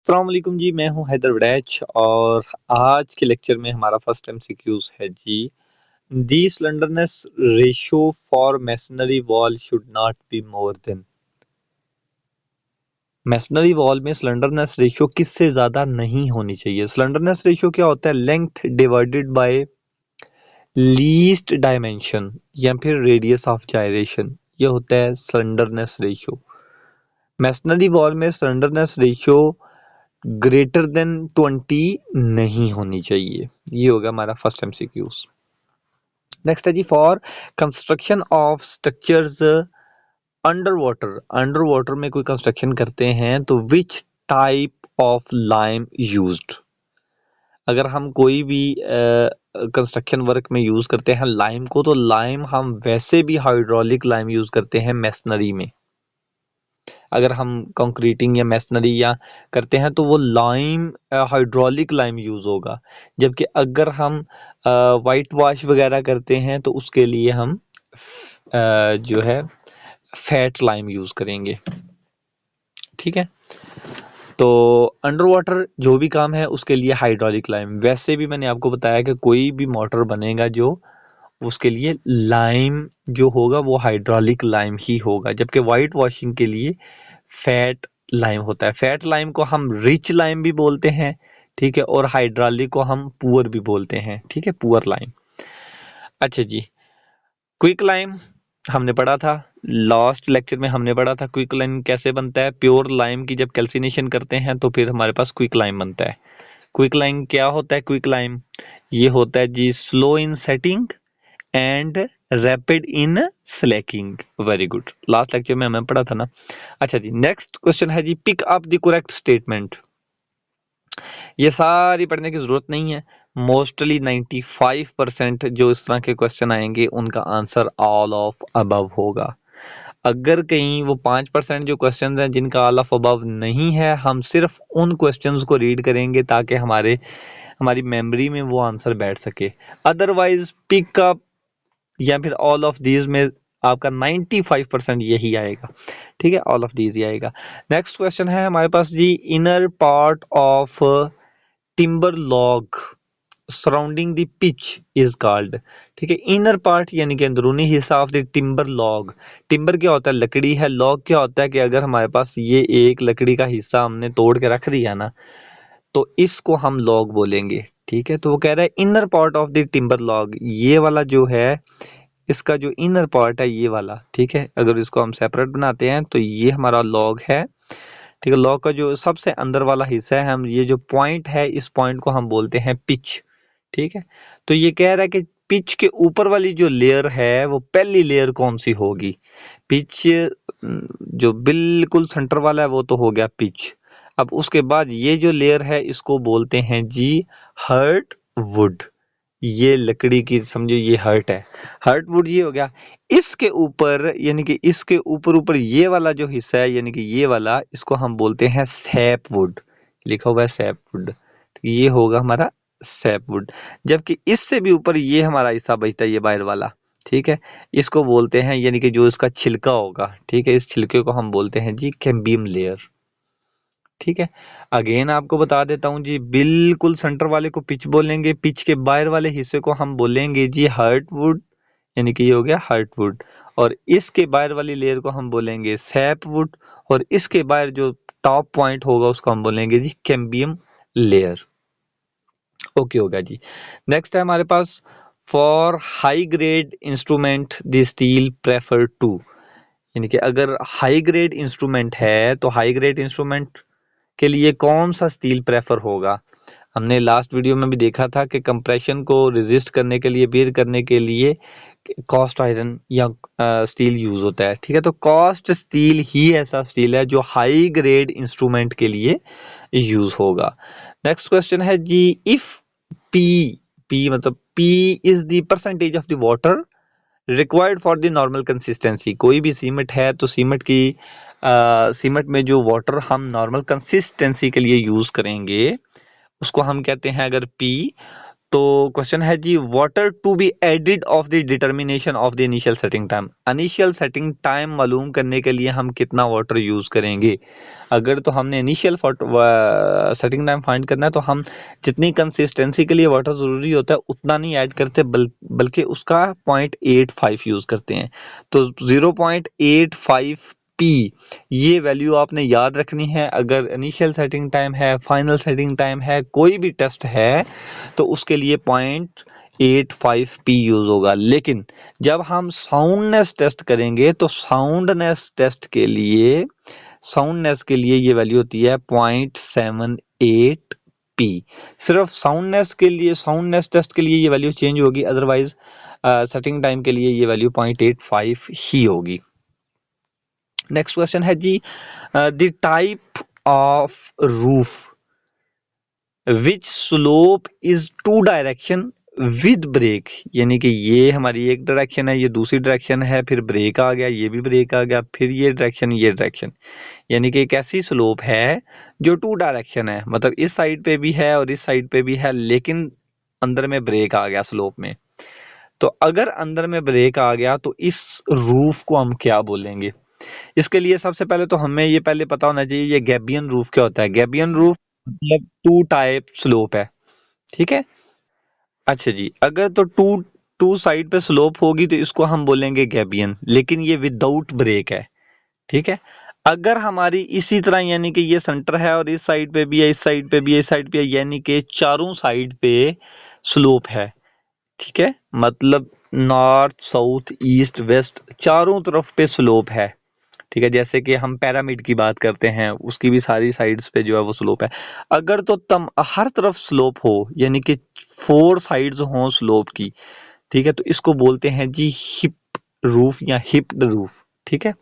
अस्सलाम वालेकुम जी, मैं हूं हैदर वड़ैच और आज के लेक्चर में हमारा फर्स्ट एमसीक्यूज है जी। The slenderness ratio for masonry wall should not be more than. Masonry wall में स्लेंडरनेस रेशियो किससे ज्यादा नहीं होनी चाहिए। स्लेंडरनेस रेशियो क्या होता है? Length divided by least dimension या फिर रेडियस ऑफ जायरेशन, ये होता है स्लेंडरनेस रेशियो। मैसनरी वॉल में स्लेंडरनेस रेशियो ग्रेटर देन 20 नहीं होनी चाहिए। ये होगा हमारा फर्स्ट एमसीक्यूज। नेक्स्ट है जी, for construction of structures under water. Under water में कोई कंस्ट्रक्शन करते हैं तो which type of lime used. अगर हम कोई भी कंस्ट्रक्शन वर्क में यूज करते हैं लाइम को, तो लाइम हम वैसे भी हाइड्रोलिक लाइम यूज करते हैं मैसनरी में। अगर हम कंक्रीटिंग या मैसनरी या करते हैं तो वो लाइम हाइड्रोलिक लाइम यूज़ होगा। जबकि अगर हम वाइट वॉश वगैरह करते हैं तो उसके लिए हम जो है फैट लाइम यूज़ करेंगे। ठीक है, तो अंडर वाटर जो भी काम है उसके लिए हाइड्रोलिक लाइम। वैसे भी मैंने आपको बताया कि कोई भी मोटर बनेगा जो उसके लिए लाइम जो होगा वो हाइड्रोलिक लाइम ही होगा। जबकि वाइट वॉशिंग के लिए फैट लाइम होता है। फैट लाइम को हम रिच लाइम भी बोलते हैं, ठीक है, और हाइड्रोलिक को हम पुअर भी बोलते हैं, ठीक है, पुअर लाइम। अच्छा जी, क्विक लाइम हमने पढ़ा था, लास्ट लेक्चर में हमने पढ़ा था क्विक लाइम कैसे बनता है। प्योर लाइम की जब कैल्सिनेशन करते हैं तो फिर हमारे पास क्विक लाइम बनता है। क्विक लाइम क्या होता है? क्विक लाइम ये होता है जी slow in setting and rapid in slaking. Very good, last lecture में हमें पढ़ा था ना। अच्छा जी, नेक्स्ट क्वेश्चन है जी, pick up the correct statement. ये सारी पढ़ने की जरूरत नहीं है। मोस्टली 95% जो इस तरह के क्वेश्चन आएंगे उनका आंसर ऑल ऑफ अबव होगा। अगर कहीं वो 5% जो क्वेश्चन हैं जिनका ऑल ऑफ अबव नहीं है, हम सिर्फ उन क्वेश्चंस को रीड करेंगे ताकि हमारी मेमोरी में वो आंसर बैठ सके। अदरवाइज पिकअप या फिर ऑल ऑफ दीज में आपका 95% यही आएगा। ठीक है, ऑल ऑफ दीज ही आएगा। नेक्स्ट क्वेश्चन है हमारे पास जी, inner part of timber log surrounding the pith is called. ठीक है, इनर पार्ट यानी कि अंदरूनी हिस्सा of the timber log. Timber क्या होता है? लकड़ी है। लॉग क्या होता है कि अगर हमारे पास ये एक लकड़ी का हिस्सा हमने तोड़ के रख दिया ना, तो इसको हम लॉग बोलेंगे। ठीक है, तो वो कह रहा है inner part of the timber log, ये वाला जो है इसका जो इनर पार्ट है ये वाला। ठीक है, अगर इसको हम सेपरेट बनाते हैं तो ये हमारा लॉग है। ठीक है, लॉग का जो सबसे अंदर वाला हिस्सा है, हम ये जो पॉइंट है इस पॉइंट को हम बोलते हैं पिच। ठीक है, तो ये कह रहा है कि पिच के ऊपर वाली जो लेयर है वो पहली लेयर कौन सी होगी? पिच जो बिल्कुल सेंटर वाला है वो तो हो गया पिच। अब उसके बाद ये जो लेयर है इसको बोलते हैं जी हर्ट वुड। ये लकड़ी की समझो ये हर्ट है, हर्ट वुड ये हो गया। इसके ऊपर यानी कि इसके ऊपर ऊपर ये वाला जो हिस्सा है यानी कि ये वाला, इसको हम बोलते हैं सैप वुड। लिखा हुआ है सैप वुड, ये होगा हमारा सैप वुड। जबकि इससे भी ऊपर ये हमारा हिस्सा बचता है ये बाहर वाला। ठीक है, इसको बोलते हैं यानी कि जो इसका छिलका होगा, ठीक है, इस छिलके को हम बोलते हैं जी कैम्बियम लेयर। ठीक है, अगेन आपको बता देता हूं जी, बिल्कुल सेंटर वाले को पिच बोलेंगे, पिच के बाहर वाले हिस्से को हम बोलेंगे जी हर्टवुड, यानी कि ये हो गया हर्टवुड। और इसके बाहर वाली लेयर को हम बोलेंगे सैपवुड, और इसके बाहर जो टॉप पॉइंट होगा उसको हम बोलेंगे जी कैम्बियम लेयर। ओके होगा जी। नेक्स्ट है हमारे पास, for high grade instrument the steel prefer to. यानी कि अगर हाई ग्रेड इंस्ट्रूमेंट है तो हाई ग्रेड इंस्ट्रूमेंट के लिए कौन सा स्टील प्रेफर होगा? हमने लास्ट वीडियो में भी देखा था कि कंप्रेशन को रेजिस्ट करने के लिए, बेयर करने के लिए कास्ट आयरन या स्टील यूज होता है। ठीक है, तो कास्ट स्टील ही ऐसा स्टील है जो हाई ग्रेड इंस्ट्रूमेंट के लिए यूज होगा। नेक्स्ट क्वेश्चन है जी, इफ पी, पी मतलब P is the percentage of the water required for the normal consistency. कोई भी सीमेंट है तो सीमेंट की सीमेंट में जो वाटर हम नॉर्मल कंसिस्टेंसी के लिए यूज करेंगे उसको हम कहते हैं अगर पी, तो क्वेश्चन है जी, water to be added of the determination of the initial setting time. Initial setting time मालूम करने के लिए हम कितना वाटर यूज करेंगे। अगर तो हमने इनिशियल सेटिंग टाइम फाइंड करना है तो हम जितनी कंसिस्टेंसी के लिए वाटर ज़रूरी होता है उतना नहीं ऐड करते, बल्कि उसका 0.85 यूज़ करते हैं। तो 0.85 पी ये वैल्यू आपने याद रखनी है। अगर इनिशियल सेटिंग टाइम है, फाइनल सेटिंग टाइम है, कोई भी टेस्ट है तो उसके लिए 0.85 पी यूज होगा। लेकिन जब हम साउंडनेस टेस्ट करेंगे तो साउंडनेस के लिए ये वैल्यू होती है 0.78 पी। सिर्फ साउंडनेस टेस्ट के लिए ये वैल्यू चेंज होगी, अदरवाइज सेटिंग टाइम के लिए ये वैल्यू 0.85 ही होगी। नेक्स्ट क्वेश्चन है जी, the type of roof which slope is to direction with break. यानी कि ये हमारी एक डायरेक्शन है, ये दूसरी डायरेक्शन है, फिर ब्रेक आ गया, ये भी ब्रेक आ गया, फिर ये डायरेक्शन। यानी कि एक ऐसी स्लोप है जो टू डायरेक्शन है, मतलब इस साइड पे भी है और इस साइड पे भी है, लेकिन अंदर में ब्रेक आ गया स्लोप में। तो अगर अंदर में ब्रेक आ गया तो इस रूफ को हम क्या बोलेंगे। इसके लिए सबसे पहले तो हमें ये पहले पता होना चाहिए ये गैबियन रूफ क्या होता है। गैबियन रूफ मतलब टू टाइप स्लोप है, ठीक है। अच्छा जी, अगर तो टू टू साइड पे स्लोप होगी तो इसको हम बोलेंगे गैबियन, लेकिन ये विदाउट ब्रेक है, ठीक है। अगर हमारी इसी तरह यानी कि ये सेंटर है और इस साइड पे भी है, इस साइड पे भी है, इस साइड पे है, यानी कि चारों साइड पे स्लोप है, ठीक है। मतलब नॉर्थ साउथ ईस्ट वेस्ट चारों तरफ पे स्लोप है, ठीक है। जैसे कि हम पिरामिड की बात करते हैं, उसकी भी सारी साइड्स पे जो है वो स्लोप है। अगर तो तम हर तरफ स्लोप हो यानी कि 4 साइड्स हो स्लोप की, ठीक है, तो इसको बोलते हैं जी हिप रूफ या हिप्ड रूफ, ठीक है।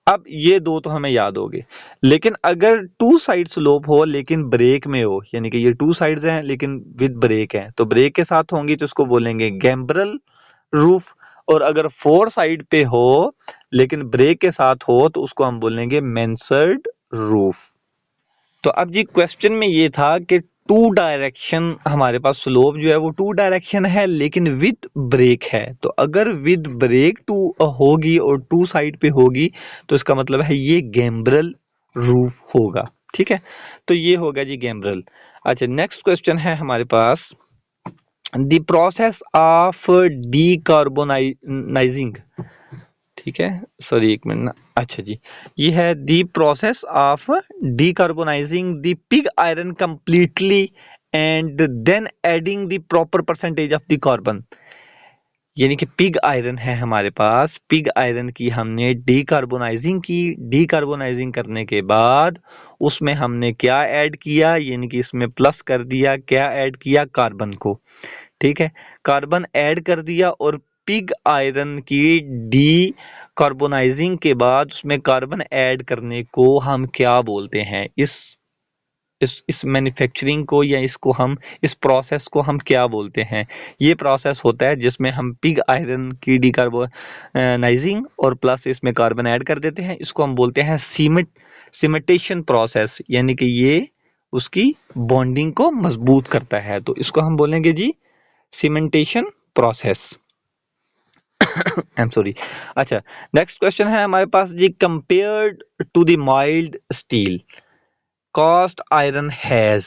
अब ये दो तो हमें याद होंगे। लेकिन अगर टू साइड स्लोप हो लेकिन ब्रेक में हो, यानी कि ये टू साइड्स हैं लेकिन विद ब्रेक है, तो ब्रेक के साथ होंगी तो इसको बोलेंगे गैम्ब्रल रूफ। और अगर 4 साइड पे हो लेकिन ब्रेक के साथ हो तो उसको हम बोलेंगे मेंसर्ड रूफ। तो अब जी क्वेश्चन में ये था कि टू डायरेक्शन हमारे पास स्लोप जो है वो टू डायरेक्शन है लेकिन विद ब्रेक है। तो अगर विद ब्रेक टू होगी और टू साइड पे होगी तो इसका मतलब है ये गैम्ब्रल रूफ होगा, ठीक है। तो ये होगा जी गैम्ब्रल। अच्छा, नेक्स्ट क्वेश्चन है हमारे पास, द प्रोसेस ऑफ डीकार्बोनाइजिंग, ठीक है। सॉरी एक मिनट ना, अच्छा जी, ये है the process of decarbonizing the pig iron completely and then adding the proper percentage of the carbon. यानी कि पिग आयरन है हमारे पास, पिग आयरन की हमने डीकार्बोनाइजिंग करने के बाद उसमें हमने क्या ऐड किया, यानी कि इसमें प्लस कर दिया, क्या ऐड किया, कार्बन को, ठीक है। कार्बन ऐड कर दिया और पिग आयरन की डी कार्बोनाइजिंग के बाद उसमें कार्बन ऐड करने को हम क्या बोलते हैं। इस मैन्युफैक्चरिंग को या इसको हम इस प्रोसेस को हम क्या बोलते हैं। ये प्रोसेस होता है जिसमें हम पिग आयरन की डीकार्बोनाइजिंग और प्लस इसमें कार्बन ऐड कर देते हैं, इसको हम बोलते हैं सीमेंटेशन प्रोसेस। यानी कि ये उसकी बॉन्डिंग को मजबूत करता है, तो इसको हम बोलेंगे जी cementation process. I am sorry. अच्छा, नेक्स्ट क्वेश्चन है हमारे पास जी, compared to the mild steel cast iron has.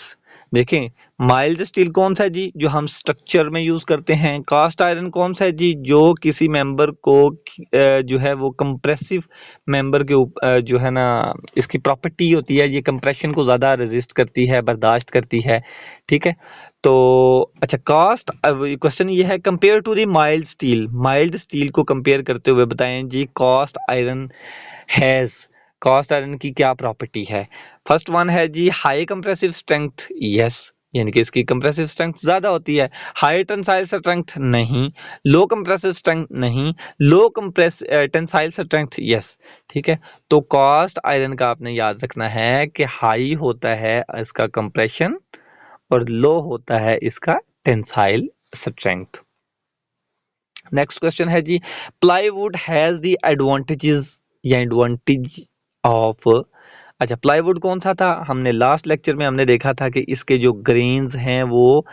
देखें, माइल्ड स्टील कौन सा है जी, जो हम स्ट्रक्चर में यूज करते हैं। कास्ट आयरन कौन सा है जी, जो किसी मेंबर को जो है वो कंप्रेसिव मेंबर के जो है ना, इसकी प्रॉपर्टी होती है, ये कंप्रेशन को ज्यादा रेजिस्ट करती है, बर्दाश्त करती है, ठीक है। तो अच्छा, कास्ट क्वेश्चन ये है, compare to the mild steel को कंपेयर करते हुए बताएं जी cast iron has, cast iron की क्या प्रॉपर्टी है। फर्स्ट वन है जी हाई कंप्रेसिव स्ट्रेंथ, यस, यानी कि इसकी कंप्रेसिव स्ट्रेंथ ज्यादा होती है। हाई टेंसाइल स्ट्रेंथ नहीं, लो कंप्रेसिव स्ट्रेंथ नहीं, लो टेंसाइल स्ट्रेंथ यस, ठीक है। तो कास्ट आयरन का आपने याद रखना है कि हाई होता है इसका कंप्रेशन और लो होता है इसका टेंसाइल स्ट्रेंथ। नेक्स्ट क्वेश्चन है जी, प्लाईवुड हैज द एडवांटेजेस या एडवांटेज ऑफ। अच्छा, प्लाईवुड कौन सा था, हमने लास्ट लेक्चर में हमने देखा था कि इसके जो ग्रेन्स हैं वो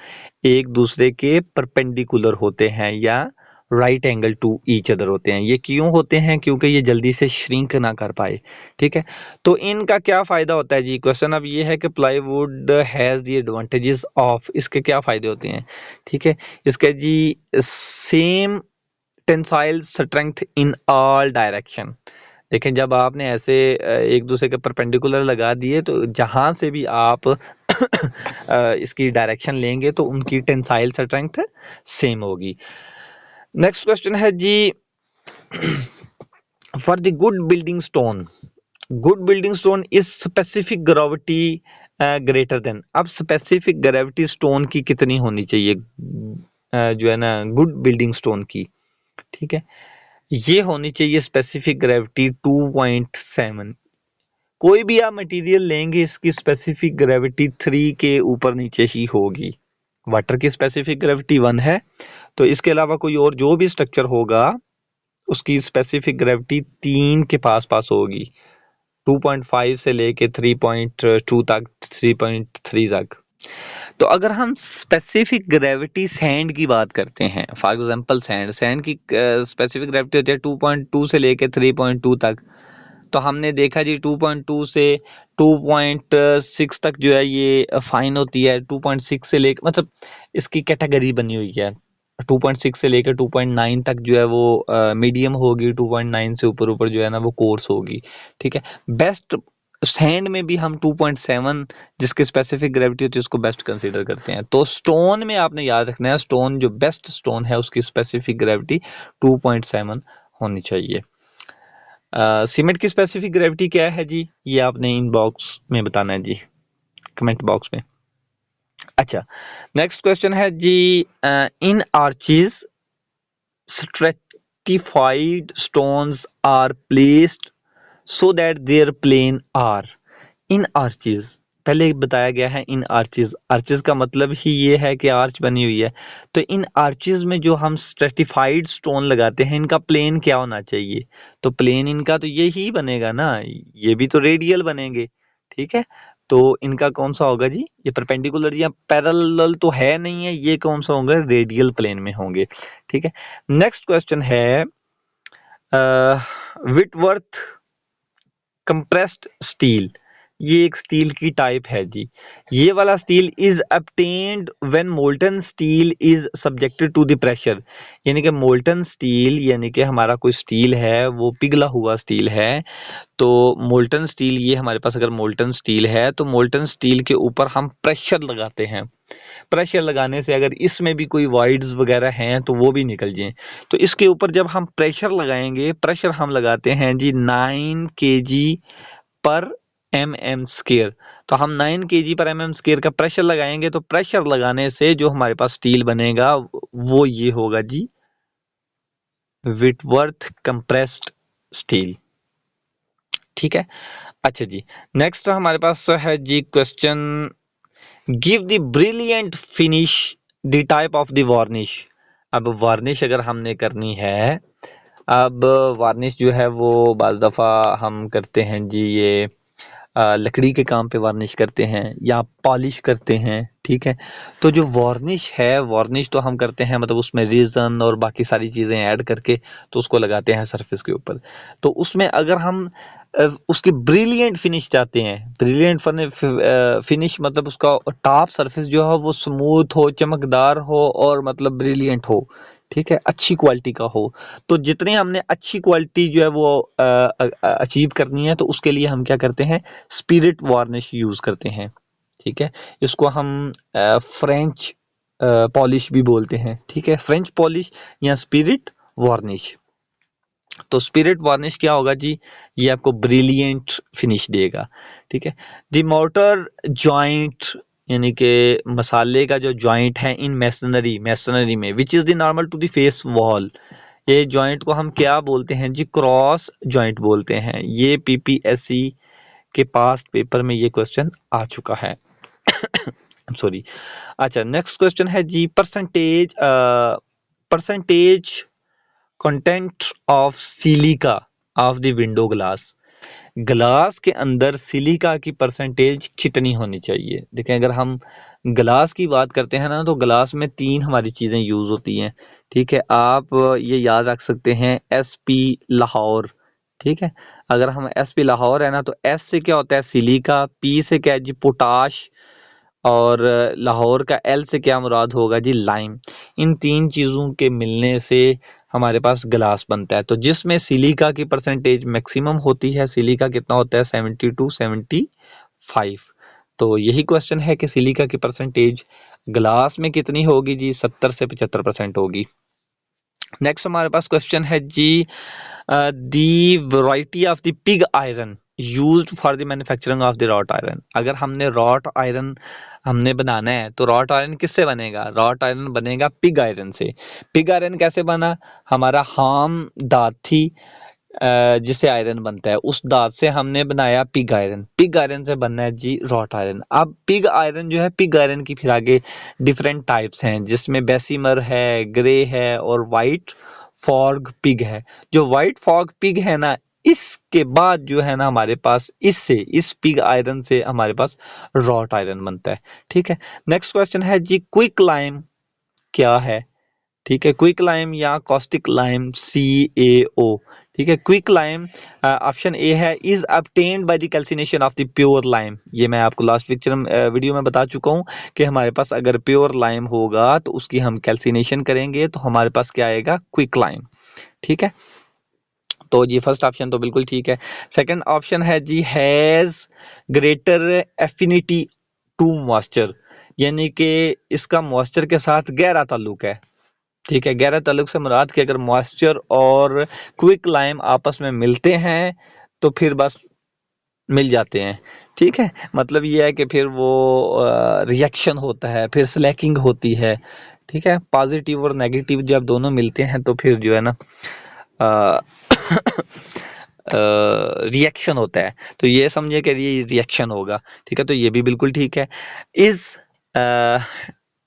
एक दूसरे के परपेंडिकुलर होते हैं या right angle to each other होते हैं। ये क्यों होते हैं? क्योंकि ये जल्दी से श्रिंक ना कर पाए। ठीक है, तो इनका क्या फायदा होता है जी? क्वेश्चन अब ये है कि plywood has the advantages of, इसके क्या फायदे होते हैं? ठीक है, इसके जी same tensile strength in all direction. देखें, जब आपने ऐसे एक दूसरे के परपेंडिकुलर लगा दिए तो जहां से भी आप इसकी डायरेक्शन लेंगे तो उनकी टेंसाइल स्ट्रेंथ सेम होगी। नेक्स्ट क्वेश्चन है जी, for the good building stone is specific gravity greater than. अब स्पेसिफिक ग्रेविटी स्टोन की कितनी होनी चाहिए जो है ना गुड बिल्डिंग स्टोन की? ठीक है, ये होनी चाहिए स्पेसिफिक ग्रेविटी 2.7। कोई भी आप मटेरियल लेंगे इसकी स्पेसिफिक ग्रेविटी 3 के ऊपर नीचे ही होगी। वाटर की स्पेसिफिक ग्रेविटी 1 है, तो इसके अलावा कोई और जो भी स्ट्रक्चर होगा उसकी स्पेसिफिक ग्रेविटी 3 के पास पास होगी, 2.5 से लेके 3.2 तक, 3.3 तक। तो अगर हम स्पेसिफिक ग्रेविटी सैंड की बात करते हैं, फॉर एग्जांपल सैंड की स्पेसिफिक ग्रेविटी होती है 2.2 से लेके 3.2 तक। तो हमने देखा जी 2.2 से 2.6 तक जो है ये फाइन होती है। 2.6 से लेकर मतलब इसकी कैटेगरी बनी हुई है। 2.6 से लेकर 2.9 तक जो है वो मीडियम होगी, 2.9 से ऊपर ऊपर जो है ना वो कोर्स होगी। ठीक है, बेस्ट सैंड में भी हम 2.7 जिसकी स्पेसिफिक ग्रेविटी होती है उसको बेस्ट कंसीडर करते हैं। तो स्टोन में आपने याद रखना है, स्टोन जो बेस्ट स्टोन है उसकी स्पेसिफिक ग्रेविटी 2.7 होनी चाहिए। सीमेंट की स्पेसिफिक ग्रेविटी क्या है जी? ये आपने इन बॉक्स में बताना है जी, कमेंट बॉक्स में। अच्छा, नेक्स्ट क्वेश्चन है जी, in arches stratified stones are placed so that their plane are. In arches पहले बताया गया है, इन आर्चेस, आर्चेस का मतलब ही ये है कि आर्च बनी हुई है। तो इन आर्चेस में जो हम स्ट्रेटिफाइड स्टोन लगाते हैं इनका प्लेन क्या होना चाहिए? तो प्लेन इनका तो ये ही बनेगा ना, ये भी तो रेडियल बनेंगे। ठीक है, तो इनका कौन सा होगा जी? ये परपेंडिकुलर या पैरेलल तो है नहीं है, ये कौन सा होगा? रेडियल प्लेन में होंगे। ठीक है, नेक्स्ट क्वेश्चन है, विटवर्थ कंप्रेस्ड स्टील, ये एक स्टील की टाइप है जी। ये वाला steel is obtained when molten steel is subjected to the pressure. यानी कि मोल्टन स्टील यानी कि हमारा कोई स्टील है वो पिघला हुआ स्टील है। तो मोल्टन स्टील, ये हमारे पास अगर मोल्टन स्टील है तो मोल्टन स्टील के ऊपर हम प्रेशर लगाते हैं। प्रेशर लगाने से अगर इसमें भी कोई वॉइड्स वगैरह हैं तो वो भी निकल जाएं। तो इसके ऊपर जब हम प्रेशर लगाएंगे, प्रेशर हम लगाते हैं जी 9 kg पर mm स्क्वायर। तो हम 9 kg पर mm स्क्वायर का प्रेशर लगाएंगे, तो प्रेशर लगाने से जो हमारे पास स्टील बनेगा वो ये होगा जी, विटवर्थ कंप्रेस्ड स्टील। ठीक है, अच्छा जी, नेक्स्ट हमारे पास है जी question, give the brilliant finish the type of the varnish. अब वार्निश अगर हमने करनी है, अब वार्निश जो है वो बाज़ दफ़ा हम करते हैं जी, ये लकड़ी के काम पे वार्निश करते हैं या पॉलिश करते हैं। ठीक है, तो जो वार्निश है, वार्निश तो हम करते हैं मतलब उसमें रीजन और बाकी सारी चीज़ें ऐड करके तो उसको लगाते हैं सरफेस के ऊपर। तो उसमें अगर हम उसकी ब्रिलियंट फिनिश चाहते हैं, ब्रिलियंट फिनिश मतलब उसका टॉप सरफेस जो है वो स्मूथ हो, चमकदार हो और मतलब ब्रिलियंट हो। ठीक है, अच्छी क्वालिटी का हो। तो जितने हमने अच्छी क्वालिटी जो है वो अचीव करनी है तो उसके लिए हम क्या करते हैं? स्पिरिट वार्निश यूज़ करते हैं। ठीक है, इसको हम फ्रेंच पॉलिश भी बोलते हैं। ठीक है, फ्रेंच पॉलिश या स्पिरिट वार्निश। तो स्पिरिट वार्निश क्या होगा जी? ये आपको ब्रिलियंट फिनिश देगा। ठीक है, द मोर्टर जॉइंट यानी कि मसाले का जो जॉइंट है इन मैसनरी में which is the normal to the face wall, ये जॉइंट को हम क्या बोलते हैं जी? क्रॉस जॉइंट बोलते हैं। ये पीपीएससी के पास्ट पेपर में ये क्वेश्चन आ चुका है। सॉरी। अच्छा, नेक्स्ट क्वेश्चन है जी, percentage content of silica of the window glass. Glass के अंदर सिलिका की परसेंटेज कितनी होनी चाहिए। देखें, अगर हम ग्लास की बात करते हैं ना, तो ग्लास में 3 हमारी चीज़ें यूज़ होती हैं। ठीक है, आप ये याद रख सकते हैं, SP लाहौर। ठीक है, अगर हम SP लाहौर है ना, तो S से क्या होता है सिलिका, P से क्या है जी पोटाश, और लाहौर का L से क्या मुराद होगा जी लाइम। इन 3 चीज़ों के मिलने से हमारे पास ग्लास बनता है। तो जिसमें सिलिका की परसेंटेज मैक्सिमम होती है, सिलिका कितना होता है 70 to 75। तो यही क्वेश्चन है कि सिलिका की परसेंटेज ग्लास में कितनी होगी जी, 70 से 75% होगी। नेक्स्ट हमारे पास क्वेश्चन है जी, the variety of the pig iron used for the manufacturing of the wrought iron. अगर हमने रॉट आयरन हमने बनाना है, तो रॉट आयरन किससे बनेगा, रॉट आयरन बनेगा पिग आयरन से। पिग आयरन कैसे बना, हमारा हाम दांत थी जिससे आयरन बनता है, उस दांत से हमने बनाया पिग आयरन। पिग आयरन से बनना है जी रॉट आयरन। अब पिग आयरन जो है, पिग आयरन की फिर आगे डिफरेंट टाइप्स हैं, जिसमें बेसिमर है, ग्रे है और वाइट फॉग पिग है। जो वाइट फॉग पिग है ना, इसके बाद जो है ना हमारे पास इस पिग आयरन से हमारे पास रॉट आयरन बनता है। ठीक है, नेक्स्ट क्वेश्चन है जी, क्विक लाइम क्या है। ठीक है, क्विक लाइम या कॉस्टिक लाइम, CaO। ठीक है, क्विक लाइम ऑप्शन ए है, is obtained by the calcination of the pure lime. ये मैं आपको लास्ट पिक्चर वीडियो में बता चुका हूँ कि हमारे पास अगर प्योर लाइम होगा तो उसकी हम कैल्सिनेशन करेंगे तो हमारे पास क्या आएगा, क्विक लाइम। ठीक है, तो जी फर्स्ट ऑप्शन तो बिल्कुल ठीक है। सेकंड ऑप्शन है जी, has greater affinity to moisture, यानी कि इसका मॉइस्चर के साथ गहरा ताल्लुक है। ठीक है, गहरा ताल्लुक से मुराद कि अगर मॉइस्चर और क्विक लाइम आपस में मिलते हैं तो फिर बस मिल जाते हैं। ठीक है, मतलब ये है कि फिर वो रिएक्शन होता है, फिर स्लैकिंग होती है। ठीक है, पॉजिटिव और नेगेटिव जब दोनों मिलते हैं तो फिर जो है ना रिएक्शन होता है। तो ये समझे कि ये रिएक्शन होगा। ठीक है, तो ये भी बिल्कुल ठीक है। इज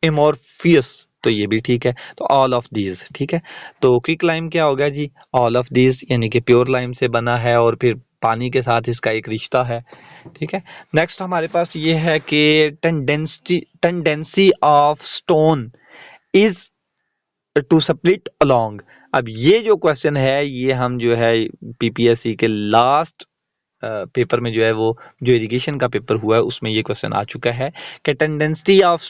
इमोर्फियस, तो ये भी ठीक है। तो ऑल ऑफ दीज ठीक है। तो क्विक लाइम क्या होगा जी, ऑल ऑफ दीज, यानी कि प्योर लाइम से बना है और फिर पानी के साथ इसका एक रिश्ता है। ठीक है, नेक्स्ट हमारे पास ये है कि tendency of stone is to split along. अब ये जो क्वेश्चन है, ये हम जो है PPSC के लास्ट पेपर में जो है, वो जो इरिगेशन का पेपर हुआ है उसमें ये क्वेश्चन आ चुका है कि टेंडेंसी ऑफ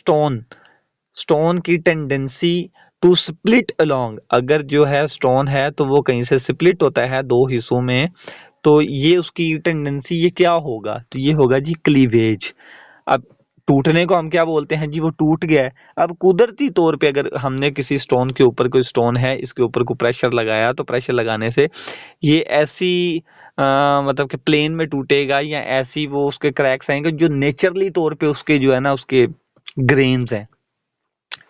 स्टोन की टेंडेंसी टू स्प्लिट अलोंग। अगर जो है स्टोन है तो वो कहीं से स्प्लिट होता है 2 हिस्सों में, तो ये उसकी टेंडेंसी ये क्या होगा, तो ये होगा जी क्लीवेज। अब टूटने को हम क्या बोलते हैं जी, वो टूट गया है। अब कुदरती तौर पे अगर हमने किसी स्टोन के ऊपर, कोई स्टोन है इसके ऊपर को प्रेशर लगाया, तो प्रेशर लगाने से ये ऐसी मतलब कि प्लेन में टूटेगा, या ऐसी वो उसके क्रैक्स आएंगे जो नेचुरली तौर पे उसके जो है ना उसके ग्रेन्स हैं।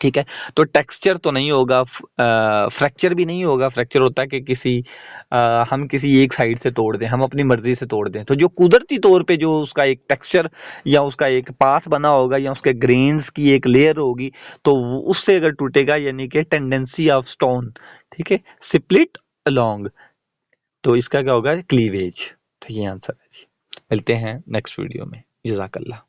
ठीक है, तो टेक्सचर तो नहीं होगा, फ्रैक्चर भी नहीं होगा। फ्रैक्चर होता है कि हम किसी एक साइड से तोड़ दें, हम अपनी मर्जी से तोड़ दें। तो जो कुदरती तौर पे जो उसका एक टेक्सचर या उसका एक पाथ बना होगा या उसके ग्रेन्स की एक लेयर होगी, तो उससे अगर टूटेगा, यानी कि टेंडेंसी ऑफ स्टोन, ठीक है, स्प्लिट अलोंग, तो इसका क्या होगा, क्लीवेज। तो ये आंसर है जी। मिलते हैं नेक्स्ट वीडियो में। जज़ाकल्लाह।